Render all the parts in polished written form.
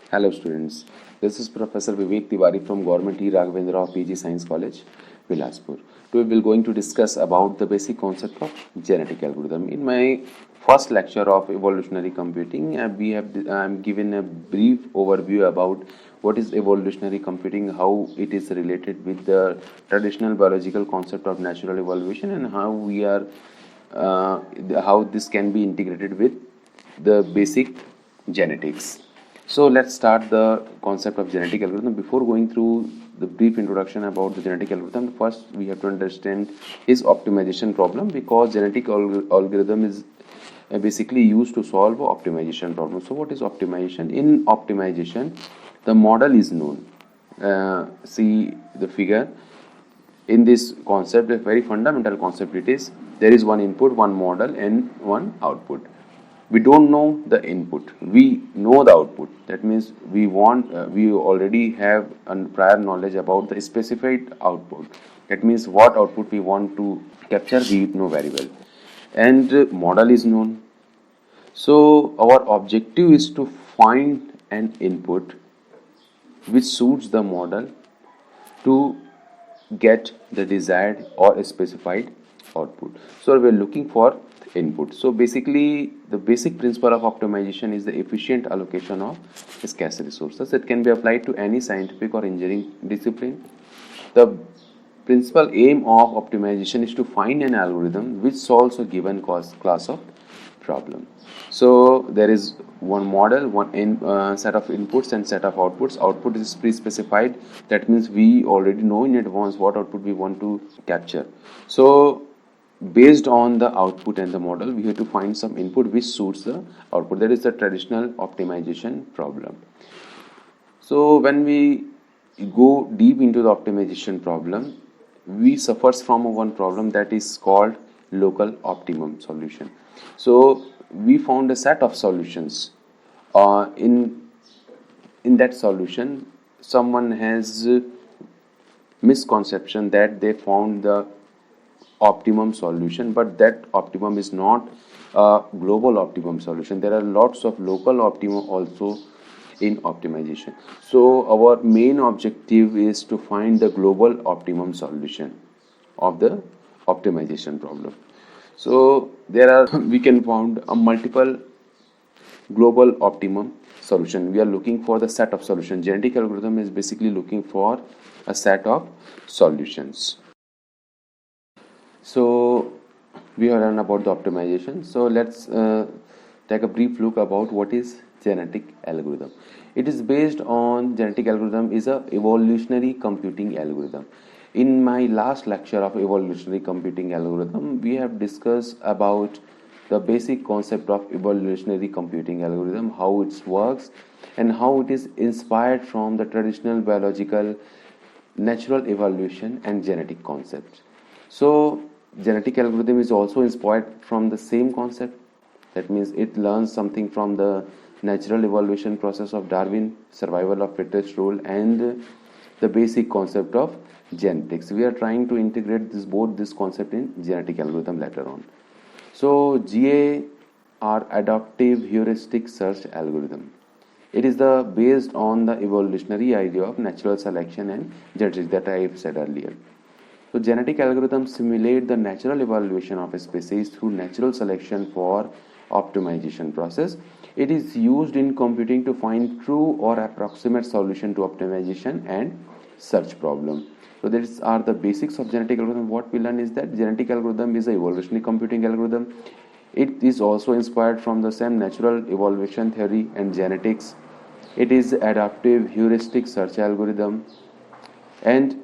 Hello students, this is Professor Vivek Tiwari from Government E. Raghavendra Rao PG Science College, Bilaspur. Today we will going to discuss about the basic concept of genetic algorithm. In my first lecture of evolutionary computing, I'm given a brief overview about what is evolutionary computing, how it is related with the traditional biological concept of natural evolution, and uh, how this can be integrated with the basic genetics. So let's start the concept of genetic algorithm. Before going through the brief introduction about the genetic algorithm, first we have to understand is optimization problem, because genetic algorithm is basically used to solve optimization problem. So what is optimization? In optimization, the model is known. See the figure. In this concept, a very fundamental concept it is, there is one input, one model, and one output. We don't know the input, we know the output. That means we already have a prior knowledge about the specified output. That means what output we want to capture, we know very well. And model is known. So our objective is to find an input which suits the model to get the desired or specified output. So we're looking for input. So basically the basic principle of optimization is the efficient allocation of scarce resources. It can be applied to any scientific or engineering discipline. The principal aim of optimization is to find an algorithm which solves a given class of problem. So there is one model, set of inputs and set of outputs. Output is pre-specified. That means we already know in advance what output we want to capture. So based on the output and the model, we have to find some input which suits the output. That is the traditional optimization problem. So when we go deep into the optimization problem, we suffers from one problem that is called local optimum solution. So we found a set of solutions. In that solution, someone has misconception that they found the optimum solution, but that optimum is not a global optimum solution. There are lots of local optimum also in optimization. So our main objective is to find the global optimum solution of the optimization problem. So there are we can find a multiple global optimum solution. We are looking for the set of solutions. Genetic algorithm is basically looking for a set of solutions. So we have learned about the optimization. So let's take a brief look about what is genetic algorithm. It is based on genetic algorithm is a evolutionary computing algorithm. In my last lecture of evolutionary computing algorithm, we have discussed about the basic concept of evolutionary computing algorithm, how it works, and how it is inspired from the traditional biological natural evolution and genetic concepts. So genetic algorithm is also inspired from the same concept. That means it learns something from the natural evolution process of Darwin, survival of fittest rule, and the basic concept of genetics. We are trying to integrate this concept in genetic algorithm later on. So GA are adaptive heuristic search algorithm. It is based on the evolutionary idea of natural selection and genetics that I have said earlier. So genetic algorithms simulate the natural evolution of a species through natural selection for optimization process. It is used in computing to find true or approximate solution to optimization and search problem. So these are the basics of genetic algorithm. What we learn is that genetic algorithm is a evolutionary computing algorithm. It is also inspired from the same natural evolution theory and genetics. It is adaptive heuristic search algorithm, and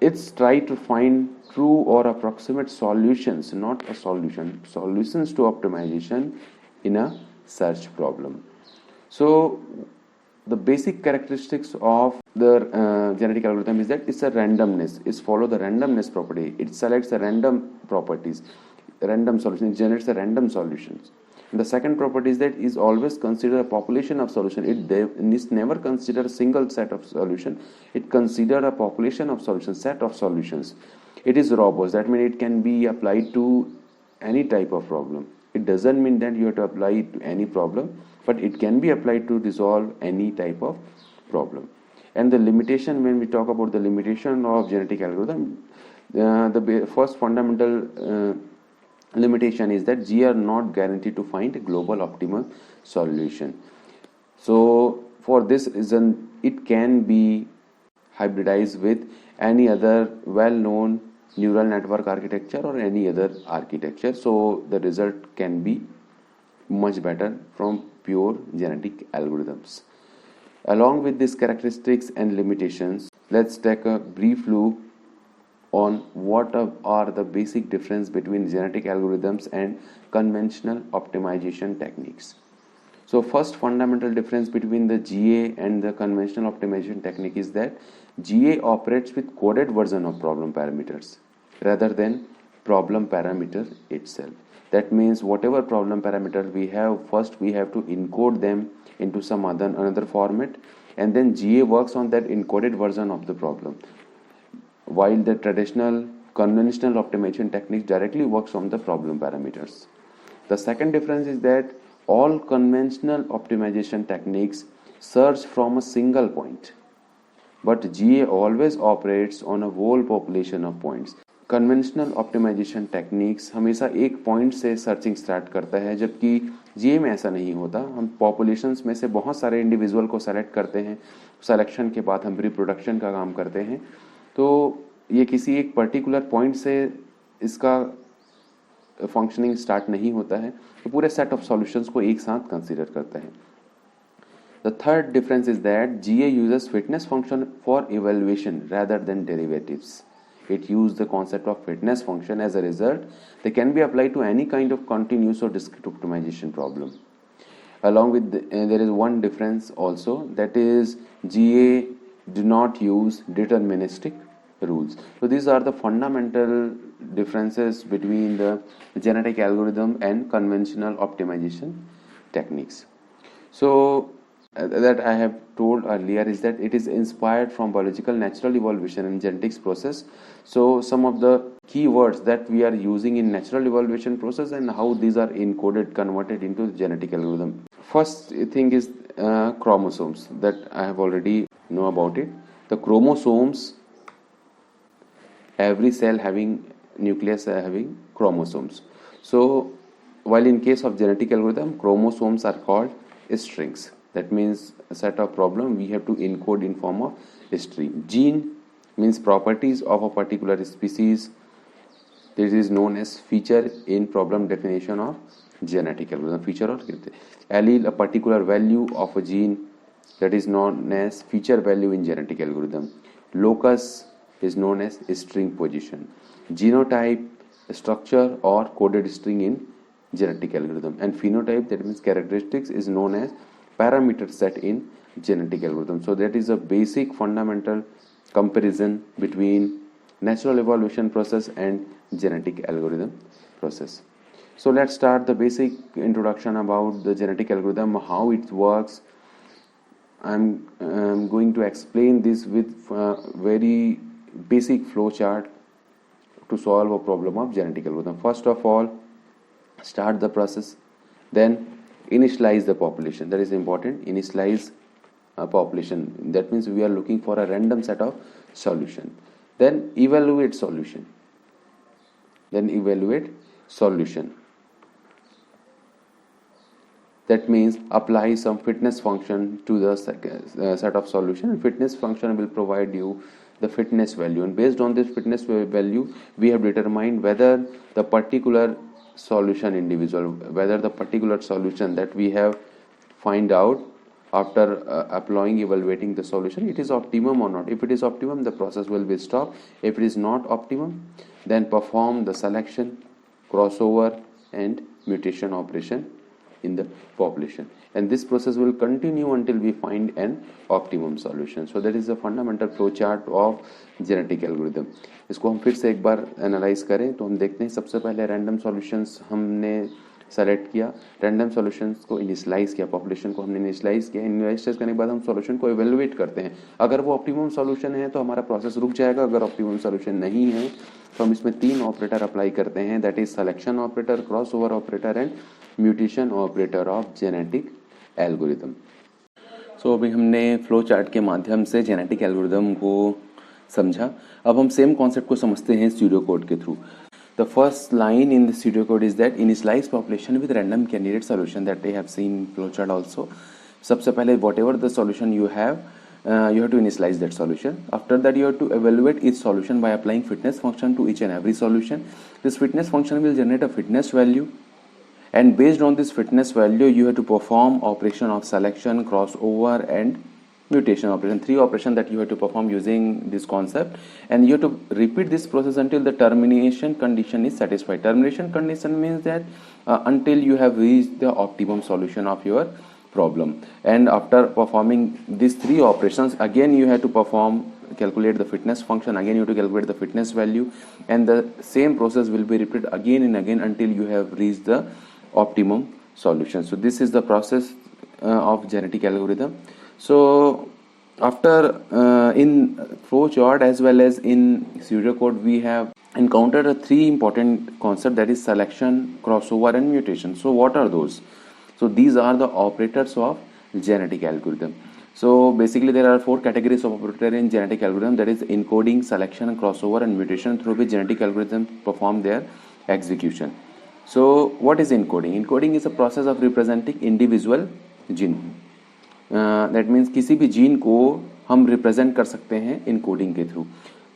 it's try to find true or approximate solutions, not a solution, solutions to optimization in a search problem. So the basic characteristics of the genetic algorithm is that it's a randomness, it's follow the randomness property, it selects the random properties, random solutions, it generates the random solutions. And the second property is that is always consider a population of solution. It never consider a single set of solution, it consider a population of solutions, set of solutions. It is robust, that means it can be applied to any type of problem. It doesn't mean that you have to apply it to any problem. but it can be applied to resolve any type of problem. And the limitation, when we talk about the limitation of genetic algorithm, the first fundamental limitation is that G are not guaranteed to find a global optimal solution. So for this reason, it can be hybridized with any other well-known neural network architecture or any other architecture. So the result can be much better from pure genetic algorithms. Along with these characteristics and limitations, let's take a brief look on what are the basic difference between genetic algorithms and conventional optimization techniques. So first fundamental difference between the GA and the conventional optimization technique is that GA operates with coded version of problem parameters rather than problem parameter itself. That means whatever problem parameters we have, first we have to encode them into some another format, and then GA works on that encoded version of the problem, while the traditional conventional optimization technique directly works on the problem parameters. The second difference is that all conventional optimization techniques search from a single point, but GA always operates on a whole population of points. Conventional optimization techniques हमेशा एक point से searching start करता है, जबकि जीए में ऐसा नहीं होता. हम पॉपुलेशंस में से बहुत सारे इंडिविजुअल को सेलेक्ट करते हैं, सिलेक्शन के बाद हम रिप्रोडक्शन का काम करते हैं. तो ये किसी एक पर्टिकुलर पॉइंट से इसका फंक्शनिंग स्टार्ट नहीं होता है, तो पूरे सेट ऑफ सॉल्यूशंस को एक साथ कंसीडर करता है. The third difference is that GA uses fitness function for evaluation rather than derivatives. It uses the concept of fitness function. As a result, they can be applied to any kind of continuous or discrete optimization problem. Along with there is one difference also, that is GA do not use deterministic rules. So these are the fundamental differences between the genetic algorithm and conventional optimization techniques. So that I have told earlier is that it is inspired from biological natural evolution and genetics process. So some of the keywords that we are using in natural evolution process and how these are encoded, converted into genetic algorithm. First thing is chromosomes, that I have already know about it. The chromosomes, every cell having nucleus having chromosomes. So while in case of genetic algorithm, chromosomes are called strings. That means a set of problem we have to encode in form of a string. Gene means properties of a particular species. This is known as feature in problem definition of genetic algorithm. Feature or allele, a particular value of a gene, that is known as feature value in genetic algorithm. Locus is known as string position. Genotype, structure or coded string in genetic algorithm. And phenotype, that means characteristics, is known as parameter set in genetic algorithm. So that is a basic fundamental comparison between natural evolution process and genetic algorithm process. So let's start the basic introduction about the genetic algorithm, how it works. I'm going to explain this with very basic flow chart to solve a problem of genetic algorithm. First of all, start the process, then initialize the population. That is important. Initialize a population. That means we are looking for a random set of solution. Then evaluate solution. That means apply some fitness function to the set of solution, and fitness function will provide you the fitness value, and based on this fitness value we have determined whether the particular solution that we have find out after evaluating the solution, it is optimum or not. If it is optimum, the process will be stopped. If it is not optimum, then perform the selection, crossover and mutation operation in the population, and this process will continue until we find an optimum solution. So that is the fundamental flow chart of genetic algorithm. इसको हम फिर से एक बार analyse करें तो हम देखते हैं, सबसे पहले रैंडम सॉल्यूशंस हमने सेलेक्ट किया, रैंडम सॉल्यूशंस को इनिशियलाइज किया, पॉपुलेशन को हमने इनिशियलाइज किया. इनिशियलाइज करने के बाद हम सॉल्यूशन को इवेलुएट करते हैं. अगर वो ऑप्टिमम सॉल्यूशन है तो हमारा प्रोसेस रुक जाएगा. अगर ऑप्टिमम सॉल्यूशन नहीं है तो हम इसमें 3 ऑपरेटर अप्लाई करते हैं, that is selection operator, crossover operator and mutation operator of genetic algorithm. So अभी हमने फ्लो चार्ट के माध्यम से जेनेटिक एल्गोरिदम को समझा। अब हम सेम कॉन्सेप्ट को समझते हैं स्यूडो कोड के through. The first line in the pseudocode is that initialize population with random candidate solution that they have seen flowchart also. सबसे पहले whatever the solution you have to initialize that solution. After that you have to evaluate each solution by applying fitness function to each and every solution. This fitness function will generate a fitness value, and based on this fitness value you have to perform operation of selection, crossover and mutation operation. Three operations that you have to perform using this concept, and you have to repeat this process until the termination condition is satisfied. Termination condition means that until you have reached the optimum solution of your problem. And after performing these three operations, again you have to calculate the fitness function, again you have to calculate the fitness value, and the same process will be repeated again and again until you have reached the optimum solution. So this is the process of genetic algorithm. So after in flowchart as well as in pseudocode, we have encountered three important concepts, that is selection, crossover and mutation. So what are those? So these are the operators of genetic algorithm. So basically there are four categories of operator in genetic algorithm, that is encoding, selection, crossover and mutation, through which genetic algorithm perform their execution. So what is encoding? Encoding is a process of representing individual gene. That means किसी भी gene को हम represent कर सकते हैं encoding के through.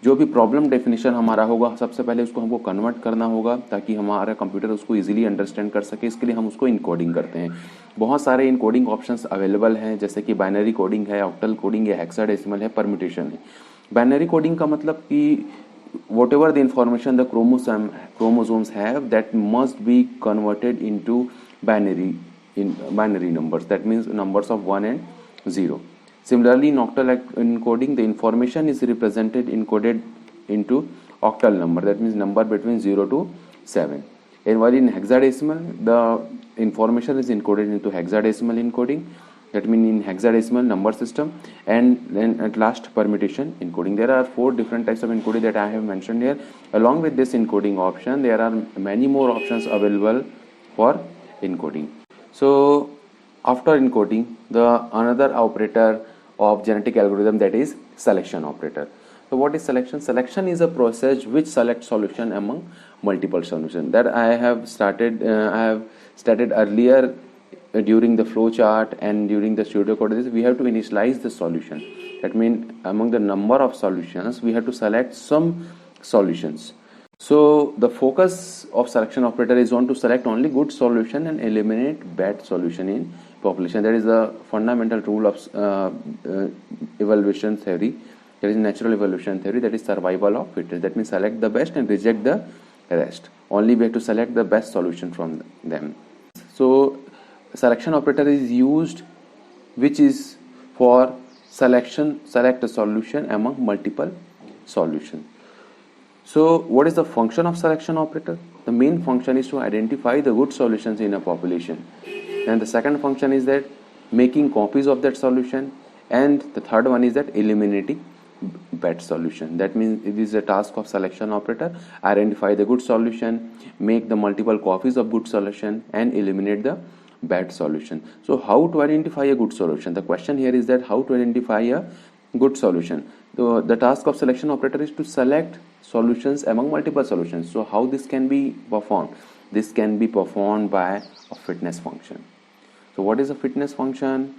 जो भी प्रॉब्लम डेफिनेशन हमारा होगा, सबसे पहले उसको हमको कन्वर्ट करना होगा ताकि हमारा कंप्यूटर उसको इजीली अंडरस्टैंड कर सके। इसके लिए हम उसको इनकोडिंग करते हैं। बहुत सारे इनकोडिंग ऑप्शंस अवेलेबल हैं, जैसे कि बाइनरी कोडिंग है, ऑक्टल कोडिंग है, हेक्साडेसिमल है, परम्यूटेशन है। बाइनरी कोडिंग का मतलब कि whatever the information the chromosomes have, that must be converted into binary numbers, that means numbers of 1 and 0. Similarly, in octal encoding, the information is represented encoded into octal number, that means number between 0 to 7. And while in hexadecimal, the information is encoded into hexadecimal encoding, that means in hexadecimal number system. And then at last, permutation encoding. There are four different types of encoding that I have mentioned here. Along with this encoding option, there are many more options available for encoding. So after encoding, the another operator of genetic algorithm, that is selection operator. So what is selection? Selection is a process which selects solution among multiple solutions. That I have stated earlier during the flow chart and during the pseudocode. We have to initialize the solution. That means among the number of solutions, we have to select some solutions. So the focus of selection operator is on to select only good solution and eliminate bad solution in population. That is the fundamental rule of evolution theory. That is natural evolution theory. That is survival of fittest. That means select the best and reject the rest. Only we have to select the best solution from them. So selection operator is used, which is for select a solution among multiple solutions. So what is the function of selection operator? The main function is to identify the good solutions in a population, and the second function is that making copies of that solution, and the third one is that eliminating bad solution. That means it is a task of selection operator: identify the good solution, make the multiple copies of good solution, and eliminate the bad solution. So how to identify a good solution? The question here is that how to identify a good solution. So the task of selection operator is to select solutions among multiple solutions. So how this can be performed? This can be performed by a fitness function. So what is a fitness function?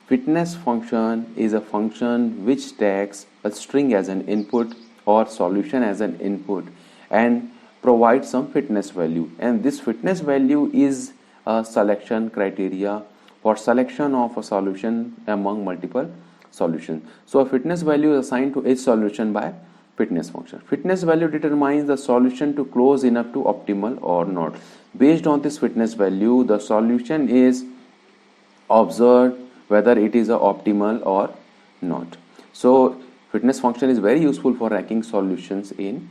Fitness function is a function which takes a string as an input or solution as an input and provides some fitness value, and this fitness value is a selection criteria for selection of a solution among multiple solutions. So a fitness value is assigned to each solution by fitness function. Fitness value determines the solution to close enough to optimal or not. Based on this fitness value, the solution is observed whether it is a optimal or not. So fitness function is very useful for ranking solutions in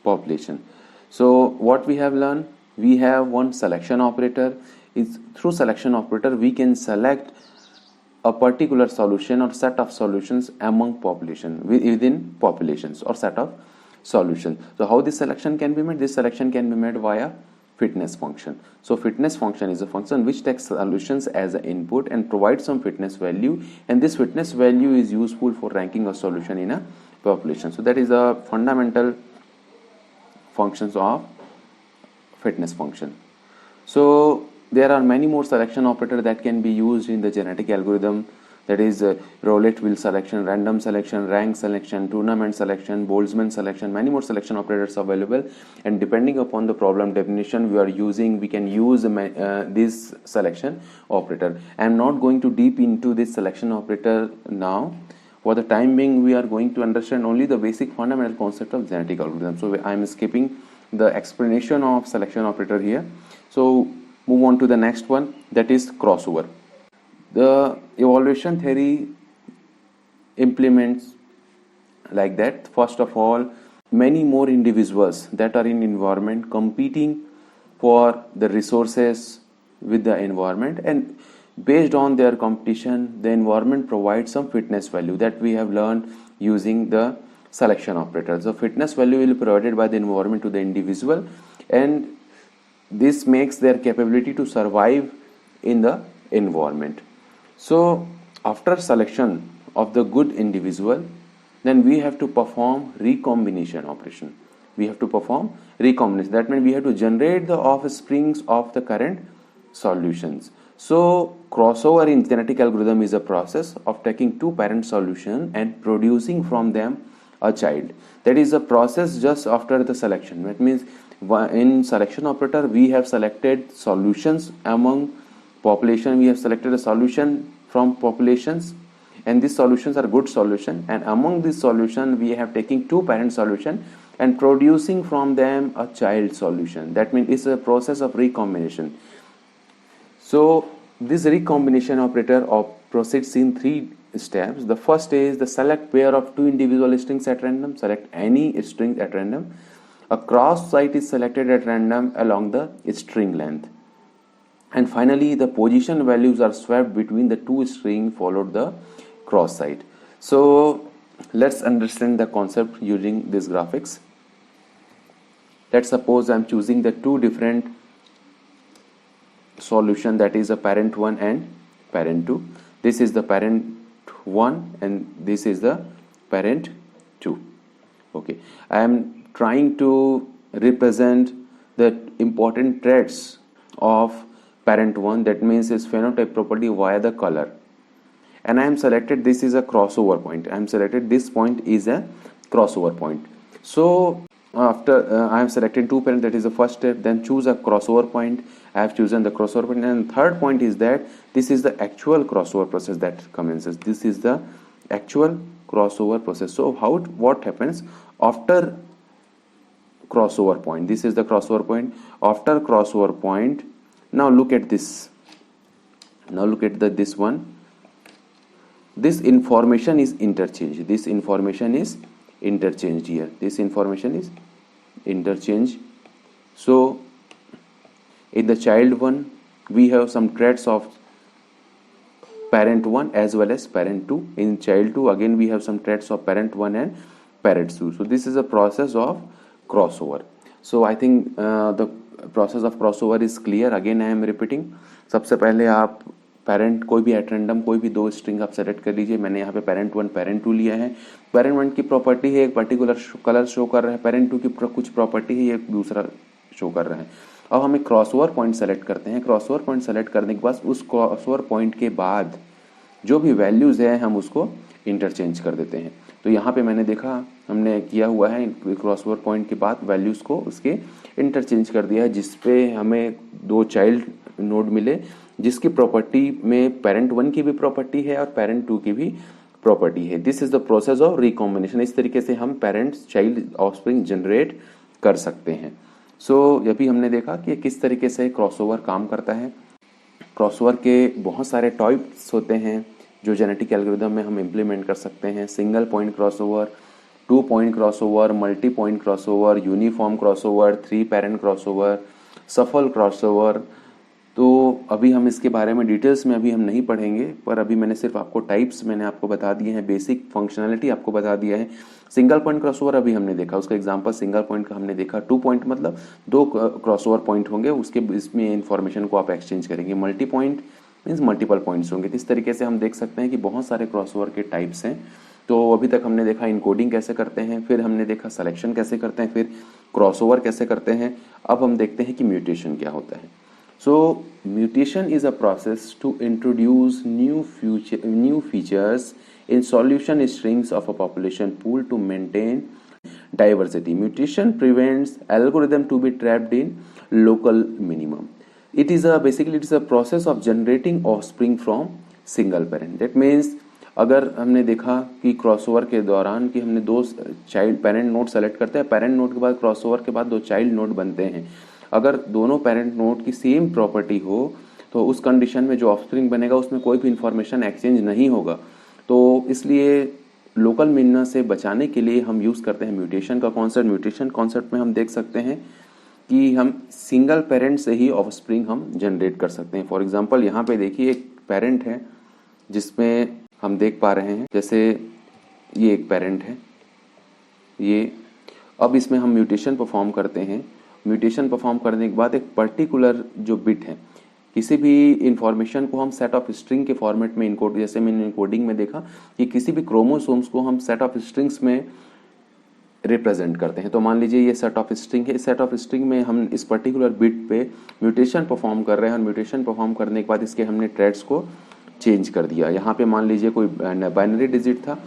population. So what we have learned, we have one selection operator. Is through selection operator we can select a particular solution or set of solutions among population, within populations or set of solutions. So how this selection can be made? This selection can be made via fitness function. So fitness function is a function which takes solutions as an input and provides some fitness value, and this fitness value is useful for ranking a solution in a population. So that is the fundamental functions of fitness function. So there are many more selection operators that can be used in the genetic algorithm. That is roulette-wheel selection, random selection, rank selection, tournament selection, Boltzmann selection, many more selection operators available, and depending upon the problem definition we are using, we can use this selection operator. I am not going to deep into this selection operator now. For the time being, we are going to understand only the basic fundamental concept of genetic algorithm. So I am skipping the explanation of selection operator here. So move on to the next one, that is crossover. The evaluation theory implements like that. First of all, many more individuals that are in environment competing for the resources with the environment, and based on their competition, the environment provides some fitness value that we have learned using the selection operator. So fitness value will be provided by the environment to the individual, and this makes their capability to survive in the environment. So after selection of the good individual, then we have to perform recombination operation. We have to perform recombination. That means we have to generate the offsprings of the current solutions. So crossover in genetic algorithm is a process of taking two parent solutions and producing from them a child. That is a process just after the selection. That means in selection operator we have selected solutions among population, we have selected a solution from populations, and these solutions are good solution, and among this solution we have taking two parent solution and producing from them a child solution. That means it's a process of recombination. So this recombination operator proceeds in three steps. The first is the select pair of two individual strings at random, select any string at random. A cross site is selected at random along the string length. And finally, the position values are swapped between the two strings followed the cross site. So let's understand the concept using these graphics. Let's suppose I'm choosing the two different solution, that is a parent 1 and parent 2. This is the parent 1 and this is the parent 2. Okay, I am trying to represent the important traits of parent 1, that means its phenotype property via the color, and I am selected this is a crossover point. I am selected this point is a crossover point. So after I have selected two parents, that is the first step, then choose a crossover point. I have chosen the crossover point, and third point is that this is the actual crossover process that commences. This is the actual crossover process. So what happens after crossover point? This is the crossover point. After crossover point, now look at this. Now look at this one. This information is interchanged. This information is interchanged here. This information is interchanged. So in the child 1 we have some traits of parent 1 as well as parent 2. In child 2 again we have some traits of parent 1 and parent 2. So this is a process of crossover. So I think the process of crossover is clear. Again I am repeating. सबसे पहले आप parent कोई भी at random कोई भी दो string आप select कर लीजिए. मैंने यहाँ पे पेरेंट 1 पेरेंट 2 लिया है. पेरेंट 1 की प्रॉपर्टी है एक पर्टिकुलर कलर शो कर रहा है, पेरेंट 2 की कुछ प्रॉपर्टी है एक दूसरा शो कर रहा है. अब हम एक क्रॉसओवर पॉइंट सेलेक्ट करते हैं. क्रॉसओवर पॉइंट सेलेक्ट करने के बाद उस क्रॉसओवर पॉइंट के बाद जो भी वैल्यूज़ है हम उसको इंटरचेंज कर देते हैं. तो यहाँ पे मैंने देखा हमने किया हुआ है क्रॉसओवर पॉइंट के बाद वैल्यूज़ को उसके इंटरचेंज कर दिया है, जिसपे हमें दो चाइल्ड नोड मिले जिसकी प्रॉपर्टी में पेरेंट 1 की भी प्रॉपर्टी है और पेरेंट 2 की भी प्रॉपर्टी है. This is the process of recombination. इस तरीके से हम पेरेंट्स चाइल्ड ऑफस्प्रिंग जनरेट कर सकते हैं. सो अभी हमने देखा कि किस तरीके से क्रॉसओवर काम करता है. क्रॉसओवर के बहुत सारे टाइप्स होते हैं जो जेनेटिक एल्गोरिथम में हम इम्प्लीमेंट कर सकते हैं. Single point crossover, 2 point crossover, multi point crossover, uniform crossover, 3 parent crossover, सफल क्रॉसओवर, तो अभी हम इसके बारे में डिटेल्स में अभी हम नहीं पढ़ेंगे, पर अभी मैंने सिर्फ आपको टाइप्स मैंने आपको बता दिए हैं, बेसिक फंक्शनैलिटी आपको बता दिया है। सिंगल पॉइंट क्रॉसओवर अभी हमने देखा, उसका एग्जांपल सिंगल पॉइंट का हमने देखा। 2 पॉइंट मतलब 2 क्रॉसओवर पॉइंट होंगे, उसके इसमें इन्फॉर्मेशन को आप एक्सचेंज करेंगे। Multi point means multiple points होंगे। तो इस तरीके से हम देख सकते हैं कि बहुत सारे क्रॉसओवर के टाइप्स हैं। तो अभी तक हमने देखा इनकोडिंग कैसे करते हैं, फिर हमने देखा सिलेक्शन कैसे करते हैं, फिर क्रॉसओवर कैसे करते हैं। अब हम देखते हैं कि म्यूटेशन क्या होता है। So mutation is a process to introduce new features in solution strings of a population pool to maintain diversity. Mutation prevents algorithm to be trapped in local minimum. Basically it is a process of generating offspring from single parent. That means अगर हमने देखा कि crossover के दौरान कि हमने 2 child parent node select करते हैं, पेरेंट नोड के बाद क्रॉसओवर के बाद 2 चाइल्ड नोड बनते हैं। अगर दोनों पेरेंट नोड की सेम प्रॉपर्टी हो तो उस कंडीशन में जो ऑफस्प्रिंग बनेगा उसमें कोई भी इंफॉर्मेशन एक्सचेंज नहीं होगा। तो इसलिए लोकल मिनिमा से बचाने के लिए हम यूज़ करते हैं म्यूटेशन का कॉन्सेप्ट। म्यूटेशन कॉन्सेप्ट में हम देख सकते हैं कि हम सिंगल पेरेंट से ही ऑफस्प्रिंग हम जनरेट कर सकते हैं। फॉर एग्जाम्पल यहाँ पे देखिए एक पेरेंट है जिसमें हम देख पा रहे हैं, जैसे ये एक पेरेंट है ये। अब इसमें हम म्यूटेशन परफॉर्म करते हैं। म्यूटेशन परफॉर्म करने के बाद एक पर्टिकुलर जो बिट है, किसी भी इंफॉर्मेशन को हम सेट ऑफ स्ट्रिंग के फॉर्मेट में इनकोड, जैसे मैंने इनकोडिंग में देखा कि किसी भी क्रोमोसोम्स को हम सेट ऑफ स्ट्रिंग्स में रिप्रेजेंट करते हैं। तो मान लीजिए ये सेट ऑफ स्ट्रिंग है, इस सेट ऑफ स्ट्रिंग में हम इस पर्टिकुलर बिट पे म्यूटेशन परफॉर्म कर रहे हैं और म्यूटेशन परफॉर्म करने के बाद इसके हमने ट्रेड्स को चेंज कर दिया। यहाँ पे मान लीजिए कोई बाइनरी डिजिट था,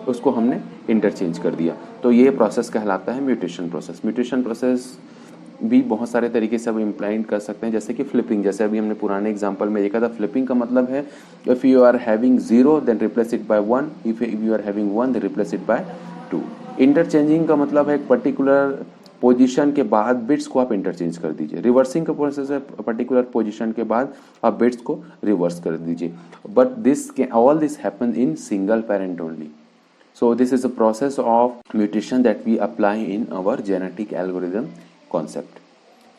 उसको हमने इंटरचेंज कर दिया। तो ये प्रोसेस कहलाता है म्यूटेशन प्रोसेस। म्यूटेशन प्रोसेस भी बहुत सारे तरीके से हम इम्प्लाइंट कर सकते हैं, जैसे कि फ्लिपिंग। जैसे अभी हमने पुराने एग्जांपल में देखा था, फ्लिपिंग का मतलब है if you are having 0 then replace it by 1, if you are having 1 then replace it by 2। Interchanging का मतलब है एक पर्टिकुलर पोजीशन के बाद बिट्स को आप इंटरचेंज कर दीजिए। रिवर्सिंग का प्रोसेस है पर्टिकुलर पोजीशन के बाद आप बिट्स को रिवर्स कर दीजिए। But all this happen in single parent only. So this is a process of mutation that we apply in our genetic algorithm concept.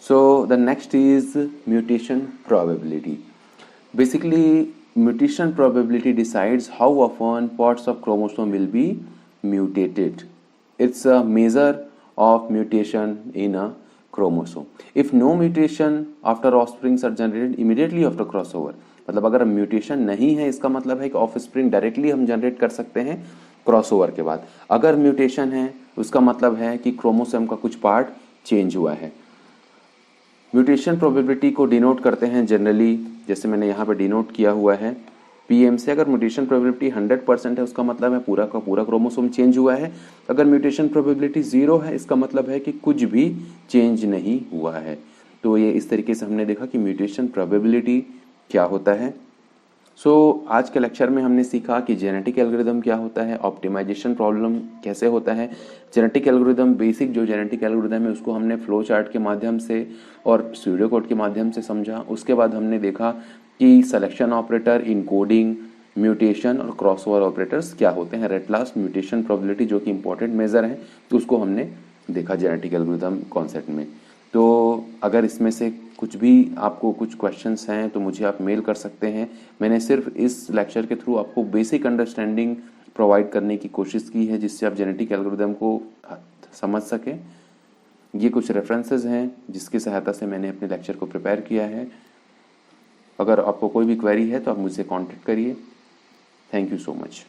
So the next is mutation probability. Basically, mutation probability decides how often parts of chromosome will be mutated. It's a measure of mutation in a chromosome. If no mutation after offsprings are generated immediately after crossover, मतलब अगर mutation नहीं है इसका मतलब है कि offspring directly हम generate कर सकते हैं क्रॉसओवर के बाद। अगर म्यूटेशन है उसका मतलब है कि क्रोमोसोम का कुछ पार्ट चेंज हुआ है। म्यूटेशन प्रोबेबिलिटी को डिनोट करते हैं जनरली, जैसे मैंने यहाँ पे डिनोट किया हुआ है पीएम से। अगर म्यूटेशन प्रोबेबिलिटी 100% है उसका मतलब है पूरा का पूरा क्रोमोसोम चेंज हुआ है। अगर म्यूटेशन प्रोबेबिलिटी 0 है इसका मतलब है कि कुछ भी चेंज नहीं हुआ है। तो ये इस तरीके से हमने देखा कि म्यूटेशन प्रोबेबिलिटी क्या होता है। आज के लेक्चर में हमने सीखा कि जेनेटिक एल्गोरिदम क्या होता है, ऑप्टिमाइजेशन प्रॉब्लम कैसे होता है। जेनेटिक एल्गोरिदम, बेसिक जो जेनेटिक एल्गोरिदम है उसको हमने फ्लो चार्ट के माध्यम से और स्यूडो कोड के माध्यम से समझा। उसके बाद हमने देखा कि सिलेक्शन ऑपरेटर, इनकोडिंग, म्यूटेशन और क्रॉसओवर ऑपरेटर्स क्या होते हैं। एट लास्ट म्यूटेशन प्रोबेबिलिटी जो कि इंपॉर्टेंट मेजर है तो उसको हमने देखा जेनेटिक एल्गोरिदम कॉन्सेप्ट में। तो अगर इसमें से कुछ भी आपको कुछ क्वेश्चंस हैं तो मुझे आप मेल कर सकते हैं। मैंने सिर्फ इस लेक्चर के थ्रू आपको बेसिक अंडरस्टैंडिंग प्रोवाइड करने की कोशिश की है जिससे आप जेनेटिक एल्गोरिदम को समझ सकें। ये कुछ रेफरेंसेस हैं जिसकी सहायता से मैंने अपने लेक्चर को प्रिपेयर किया है। अगर आपको कोई भी क्वेरी है तो आप मुझसे कॉन्टेक्ट करिए। Thank you so much.